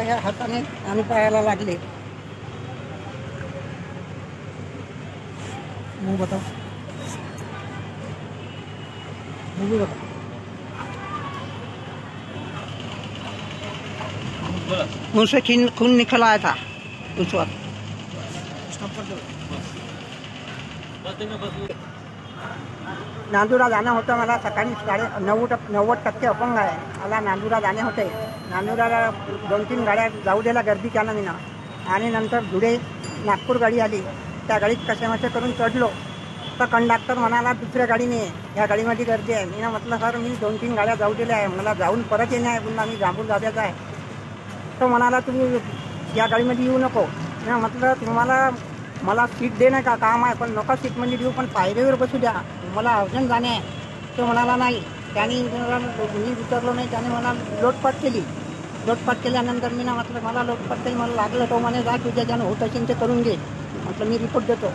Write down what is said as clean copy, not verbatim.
ह्या हाताने आणि पायाला लागले. मुंह बताओ, मुंह बताओ. मुझसे खून निकल आया था उस वक्त. नांदुरा जाणं होतं मला. सकाळी 90% अपंग आहे मला. नांदुरा जाणे होते. नांदुराला 2-3 गाड्या जाऊ दिल्या गर्दीच्या मीनं. आणि नंतर धुळे नागपूर गाडी आली. त्या गाडीत कशामाशे करून चढलो तर कंडक्टर म्हणाला दुसऱ्या गाडीने, ह्या गाडीमध्ये गर्दी आहे. मी म्हटलं सर मी 2-3 गाड्या जाऊ दिल्या आहे, मला जाऊन परत येणे आहे, पुन्हा मी जांभूळ जाब्याचा आहे. तो म्हणाला तुम्ही या गाडीमध्ये येऊ नको. मी म्हटलं तुम्हाला मला सीट देणं का काम आहे, पण नका सीटमध्ये देऊ, पण पायरीवर बसू द्या, मला अर्जंट जाणे आहे. तो म्हणाला नाही. त्याने मी विचारलो नाही. त्याने मला लोटपाट केली. लोटपाट केल्यानंतर मी म्हटलं मला लोटपाट काही मला लागलं. तो म्हणे जा तुझ्या ज्यानं होत असेल ते करून घे. म्हटलं मी रिपोर्ट देतो.